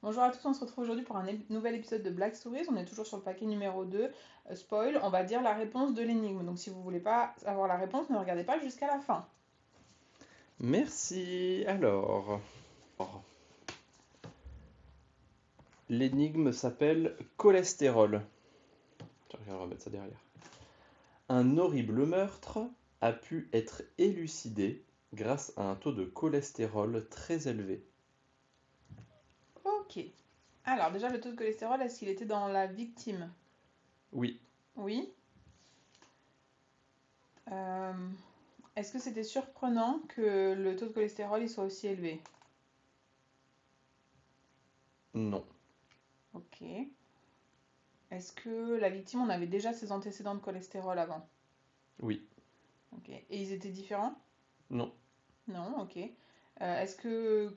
Bonjour à tous, on se retrouve aujourd'hui pour un nouvel épisode de Black Stories. On est toujours sur le paquet numéro 2. Spoil, on va dire la réponse de l'énigme. Donc si vous voulez pas avoir la réponse, ne regardez pas jusqu'à la fin. Merci. Alors, l'énigme s'appelle cholestérol. Tiens, je vais remettre ça derrière. Un horrible meurtre a pu être élucidé grâce à un taux de cholestérol très élevé. Ok. Alors déjà, le taux de cholestérol, est-ce qu'il était dans la victime? Oui, Oui. Euh, Est-ce que c'était surprenant que le taux de cholestérol il soit aussi élevé? non, Ok. Est-ce que la victime, on avait déjà ses antécédents de cholestérol avant? oui, Ok. Et ils étaient différents? non, Non, ok. Est-ce que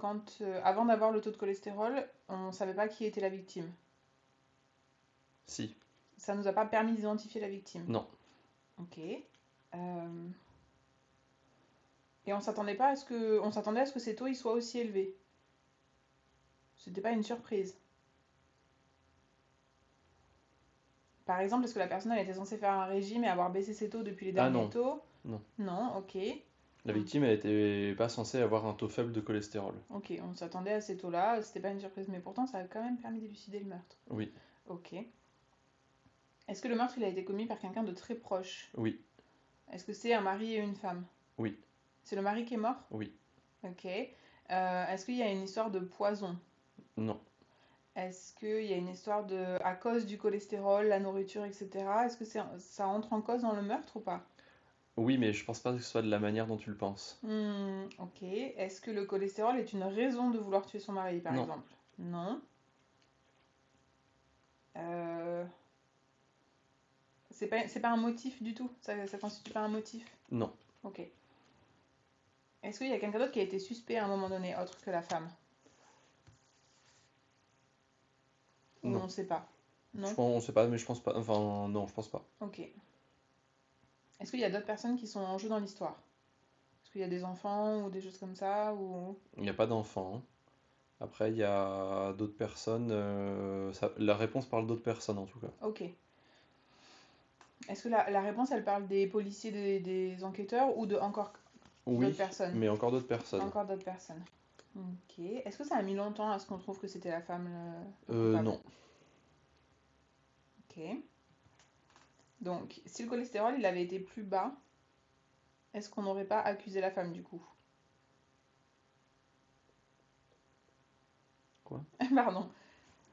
avant d'avoir le taux de cholestérol, on savait pas qui était la victime? si, Ça nous a pas permis d'identifier la victime. non. Ok. Et on s'attendait à ce que ces taux ils soient aussi élevés. C'était pas une surprise. Par exemple, est-ce que la personne elle était censée faire un régime et avoir baissé ses taux depuis les Ah derniers non, taux? non. Non, ok. La On- victime, elle était pas censée avoir un taux faible de cholestérol. Ok, on s'attendait à ces taux-là, c'était pas une surprise, mais pourtant ça a quand même permis d'élucider le meurtre. Oui, Ok. Est-ce que le meurtre il a été commis par quelqu'un de très proche? oui, Est-ce que c'est un mari et une femme? oui, C'est le mari qui est mort? oui, Ok. Est-ce qu'il y a une histoire de poison? non. Est-ce qu'il y a une histoire de... à cause du cholestérol, la nourriture, etc. Est-ce que ça entre en cause dans le meurtre ou pas? Oui, mais je pense pas que ce soit de la manière dont tu le penses. Ok. Est-ce que le cholestérol est une raison de vouloir tuer son mari, par Non, exemple? Non. Euh, c'est pas un motif du tout? Ça constitue pas un motif? non, Ok. Est-ce qu'il y a quelqu'un d'autre qui a été suspect à un moment donné, autre que la femme? Ou on non. sait pas? Je Non? pense, on sait pas, mais je pense pas. Enfin, non, je pense pas. Ok. Est-ce qu'il y a d'autres personnes qui sont en jeu dans l'histoire? Est-ce qu'il y a des enfants ou des choses comme ça ou... Il n'y a pas d'enfant, hein. Après, il y a d'autres personnes. La réponse parle d'autres personnes en tout cas. Ok. Est-ce que la réponse, elle parle des policiers, des enquêteurs ou de encore d'autres Oui, personnes? mais encore d'autres personnes. Encore d'autres personnes. Ok. Est-ce que ça a mis longtemps à ce qu'on trouve que c'était la femme le coupable? Non. Ok. Donc, si le cholestérol il avait été plus bas, est-ce qu'on n'aurait pas accusé la femme du coup? Quoi? Pardon.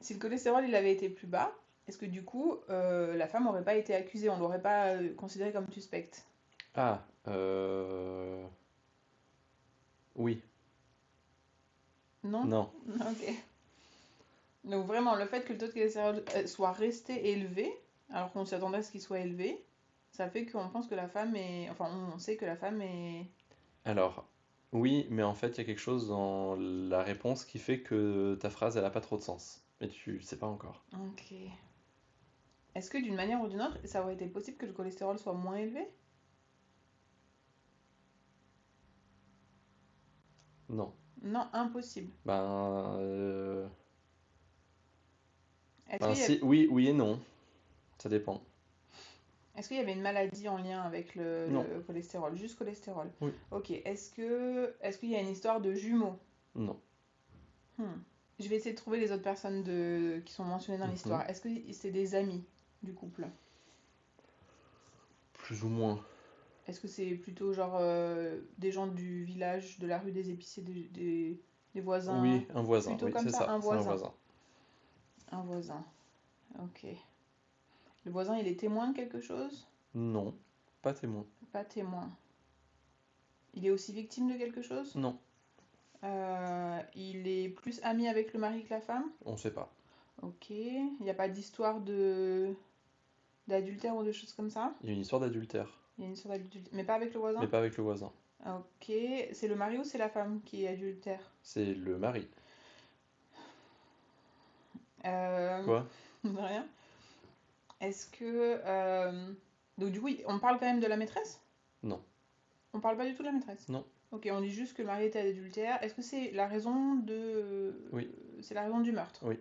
Si le cholestérol il avait été plus bas, est-ce que du coup la femme n'aurait pas été accusée? On l'aurait pas considérée comme suspecte? Ah, oui. Non? Non. Ok. Donc vraiment, le fait que le taux de cholestérol soit resté élevé, alors qu'on s'y attendait à ce qu'il soit élevé, ça fait qu'on pense que la femme est... Enfin, on sait que la femme est... Alors, oui, mais en fait, il y a quelque chose dans la réponse qui fait que ta phrase, elle a pas trop de sens. Mais tu le sais pas encore. Ok. Est-ce que d'une manière ou d'une autre, ça aurait été possible que le cholestérol soit moins élevé? Non. Non, impossible. Ben, Est-ce ben qu'il y a... si, oui, oui et non. Ça dépend. Est-ce qu'il y avait une maladie en lien avec Non. le cholestérol? Juste cholestérol. Oui. Ok. Est-ce qu'il y a une histoire de jumeaux? Non. Hmm. Je vais essayer de trouver les autres personnes qui sont mentionnées dans Mhm. l'histoire. Est-ce que c'est des amis du couple? Plus ou moins. Est-ce que c'est plutôt genre des gens du village, de la rue des épiciers, des voisins? Oui, un voisin. Plutôt Oui, comme c'est ça, ça. un C'est un voisin. voisin. Un voisin, ok. Le voisin, il est témoin de quelque chose? Non. Pas témoin. Pas témoin. Il est aussi victime de quelque chose? Non. Il est plus ami avec le mari que la femme? On sait pas. Ok. Il n'y a pas d'histoire d'adultère ou de choses comme ça? Il y a une histoire d'adultère, Il y a une histoire d'adultère, mais pas avec le mais voisin? pas avec le voisin. Ok. C'est le mari ou c'est la femme qui est adultère? C'est le mari. Euh... Quoi? Rien. Est-ce que... Donc du coup, on parle quand même de la maîtresse? Non. On parle pas du tout de la maîtresse? Non. Ok, on dit juste que le mari était adultère. Est-ce que c'est la raison Oui. c'est la raison du meurtre. Oui.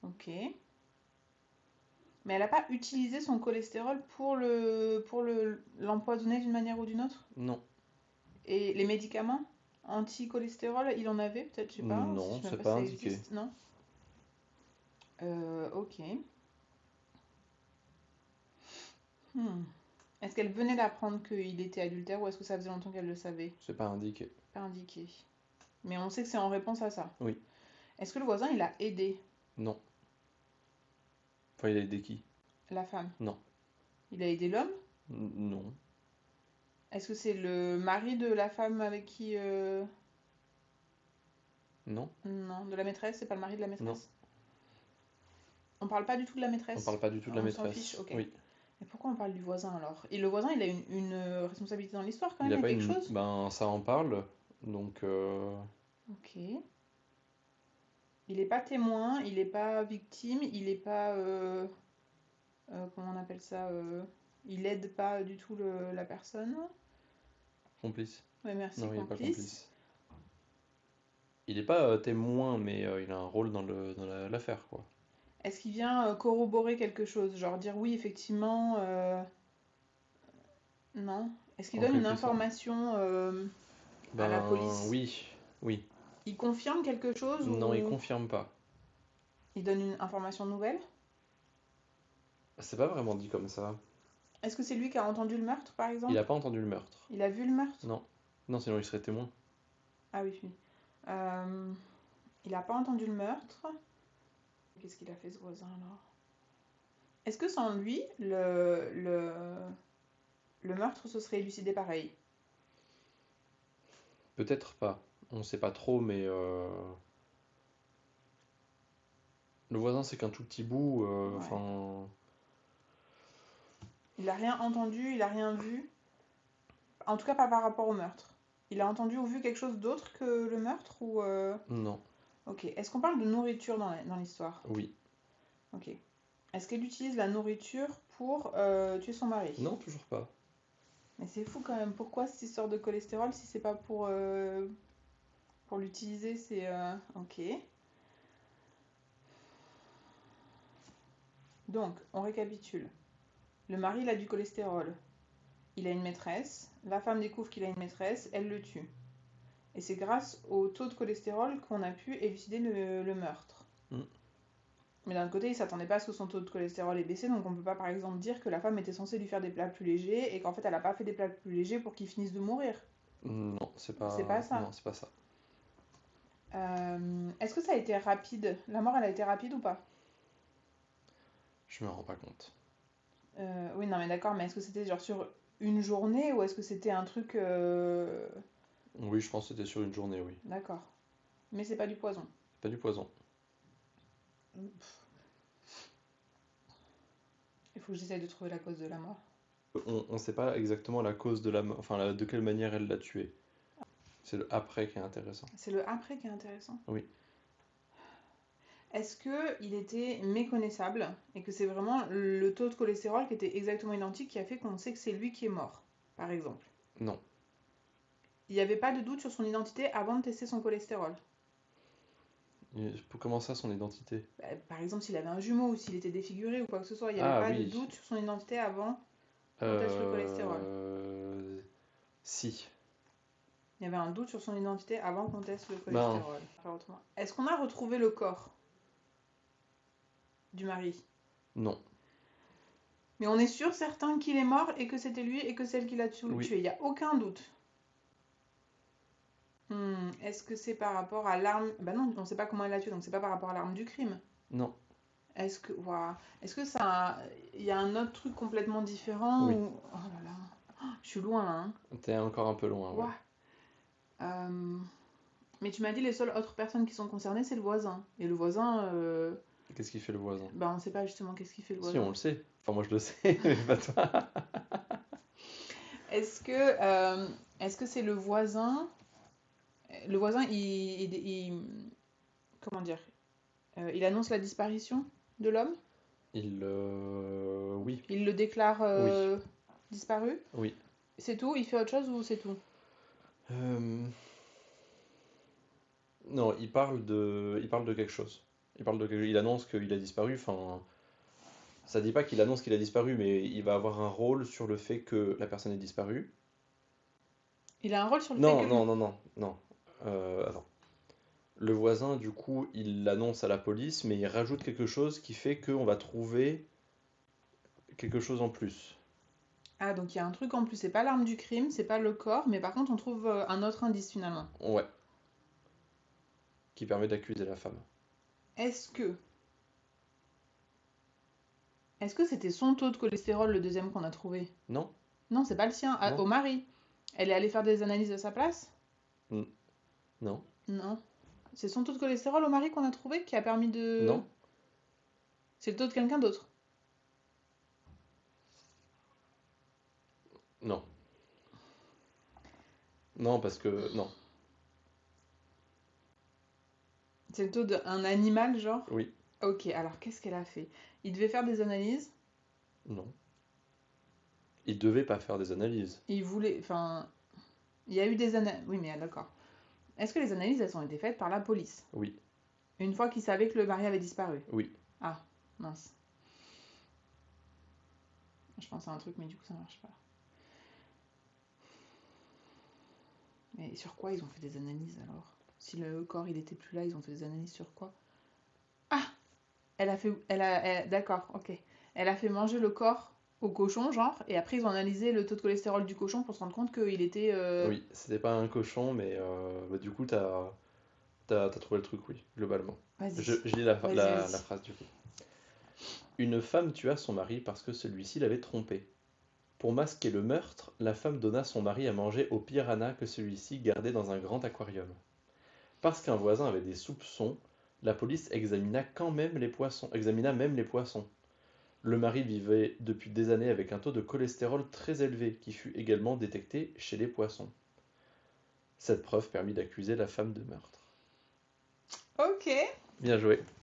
Ok. Mais elle n'a pas utilisé son cholestérol pour l'empoisonner d'une manière ou d'une autre? Non. Et les médicaments anti-cholestérol, il en avait peut-être, je sais pas. Non, Je sais même c'est pas pas si ça indiqué. existe. Non. Ok. Hmm. Est-ce qu'elle venait d'apprendre qu'il était adultère ou est-ce que ça faisait longtemps qu'elle le savait? C'est pas indiqué. Pas indiqué. Mais on sait que c'est en réponse à ça. Oui. Est-ce que le voisin, il a aidé Non. Enfin, il a aidé qui? la femme? Non. Il a aidé l'homme? Non. Est-ce que c'est le mari de la femme avec qui... Non. Non, de la maîtresse, c'est pas le mari de la Non. maîtresse? On parle pas du tout de la On maîtresse? parle pas du tout de la On s'en fiche? maîtresse. Ok. Oui. Et pourquoi on parle du voisin alors? Et le voisin, il a une responsabilité dans l'histoire quand Il même, a il y a pas quelque une. chose? Ben, ça en parle. Donc. Ok. Il est pas témoin, il est pas victime, il est pas... comment on appelle ça? Il aide pas du tout la personne. Complice. Ouais, merci, Non, il est pas complice. complice. Il est pas témoin, mais il a un rôle dans l'affaire, quoi. Est-ce qu'il vient corroborer quelque chose? Genre dire oui, effectivement... Non. Est-ce qu'il En donne une quelque sorte. information à la Ben, police? oui. Oui. Il confirme quelque chose Non, il ou confirme pas. il donne une information nouvelle? C'est pas vraiment dit comme ça. Est-ce que c'est lui qui a entendu le meurtre, par Il exemple? a pas entendu le meurtre. Il a vu le meurtre? Non. Non, sinon il serait témoin. Ah oui, oui. Euh, il n'a pas entendu le meurtre. Qu'est-ce qu'il a fait ce voisin alors? Est-ce que sans lui, le meurtre se serait élucidé pareil? Peut-être pas. On sait pas trop, mais le voisin, c'est qu'un tout petit bout. Ouais. Enfin. Il n'a rien entendu, il n'a rien vu. En tout cas, pas par rapport au meurtre. Il a entendu ou vu quelque chose d'autre que le meurtre ou Non. Ok. Est-ce qu'on parle de nourriture dans l'histoire? Oui. Ok. Est-ce qu'elle utilise la nourriture pour tuer son mari? Non, toujours pas. Mais c'est fou quand même. Pourquoi cette histoire de cholestérol si c'est pas pour l'utiliser? C'est ok. Donc, on récapitule. Le mari, il a du cholestérol. Il a une maîtresse. La femme découvre qu'il a une maîtresse. Elle le tue. Et c'est grâce au taux de cholestérol qu'on a pu élucider le meurtre. Mm. Mais d'un côté, il s'attendait pas à ce que son taux de cholestérol ait baissé, donc on peut pas par exemple dire que la femme était censée lui faire des plats plus légers et qu'en fait elle a pas fait des plats plus légers pour qu'il finisse de mourir. Non, c'est C'est pas pas. ça. Non, c'est pas ça. Est-ce que ça a été rapide? La mort, elle a été rapide ou pas? Je me rends pas compte. Oui, non mais d'accord, mais est-ce que c'était genre sur une journée ou est-ce que c'était un truc... Oui, je pense que c'était sur une journée, oui. D'accord. Mais c'est pas du poison. Pas du poison. Il faut que j'essaye de trouver la cause de la mort. On sait pas exactement la cause de la mort, enfin de quelle manière elle l'a tué. C'est le après qui est intéressant. C'est le après qui est intéressant. Oui. Est-ce qu'il était méconnaissable et que c'est vraiment le taux de cholestérol qui était exactement identique qui a fait qu'on sait que c'est lui qui est mort, par exemple? Non. Il n'y avait pas de doute sur son identité avant de tester son cholestérol. Comment ça, son identité? Par exemple, s'il avait un jumeau ou s'il était défiguré ou quoi que ce soit, il n'y avait Ah pas de oui. doute sur son identité avant qu'on teste le cholestérol. Si. Il y avait un doute sur son identité avant qu'on teste le Ben, cholestérol. Est-ce qu'on a retrouvé le corps du mari? non. Mais on est sûr certain qu'il est mort et que c'était lui et que c'est elle qui l'a tué. Oui. Il n'y a aucun doute. Est-ce que c'est par rapport à l'arme? Bah non, on ne sait pas comment elle l'a tué, donc c'est pas par rapport à l'arme du crime. Non. Est-ce que, waouh, est-ce que ça, il y a un autre truc complètement différent Oui. ou... Oh là là, oh, je suis loin là. Hein. T'es encore un peu loin, ouais. Mais tu m'as dit les seules autres personnes qui sont concernées, c'est le voisin. Et le voisin, Qu'est-ce qu'il fait le voisin? bah on ne sait pas justement qu'est-ce qu'il fait le Si, voisin. on le sait. Enfin, moi je le sais, mais pas toi. Est-ce que c'est le voisin? Le voisin, comment dire? Il annonce la disparition de l'homme? Oui. Il le déclare Oui. disparu? Oui. C'est tout? Il fait autre chose ou c'est tout? Non, il parle de quelque chose. Il annonce qu'il a disparu. Enfin, ça dit pas qu'il annonce qu'il a disparu, mais il va avoir un rôle sur le fait que la personne est disparue. Il a un rôle sur le fait Non, que... non, non, non, non. Attends. Le voisin, du coup, il l'annonce à la police, mais il rajoute quelque chose qui fait qu'on va trouver quelque chose en plus. Ah, donc il y a un truc en plus, c'est pas l'arme du crime, c'est pas le corps, mais par contre on trouve un autre indice finalement. Ouais, qui permet d'accuser la femme. Est-ce que... Est-ce que c'était son taux de cholestérol le deuxième qu'on a trouvé? Non? Non, c'est pas le sien, ah, Non? au mari. Elle est allée faire des analyses à sa place? N- Non? Non. C'est son taux de cholestérol au mari qu'on a trouvé qui a permis de... Non? C'est le taux de quelqu'un d'autre. Non. Non, parce que... Non. C'est le taux d'un animal, genre? Oui. Ok, alors qu'est-ce qu'elle a fait? Il devait faire des analyses, Non. Il devait pas faire des analyses. il voulait... Enfin, il y a eu des analyses... Oui, mais d'accord. Est-ce que les analyses, elles ont été faites par la police? Oui. Une fois qu'ils savaient que le mari avait disparu? Oui. Ah, mince. Je pense à un truc, mais du coup, ça marche pas. Mais sur quoi ils ont fait des analyses, alors? Si le corps, il était plus là, ils ont fait des analyses sur quoi? Ah! Elle a fait... D'accord, ok. Elle a fait manger le corps au cochon, genre, et après, ils ont analysé le taux de cholestérol du cochon pour se rendre compte qu'il était... Oui. C'était pas un cochon, mais bah, du coup, t'as trouvé le truc, oui, globalement. Je, Vas-y, je lis la, vas-y, la vas-y. phrase du coup. Une femme tua son mari parce que celui-ci l'avait trompée. Pour masquer le meurtre, la femme donna son mari à manger au piranha que celui-ci gardait dans un grand aquarium. Parce qu'un voisin avait des soupçons, la police examina même les poissons. Le mari vivait depuis des années avec un taux de cholestérol très élevé qui fut également détecté chez les poissons. Cette preuve permit d'accuser la femme de meurtre. Ok. Bien joué.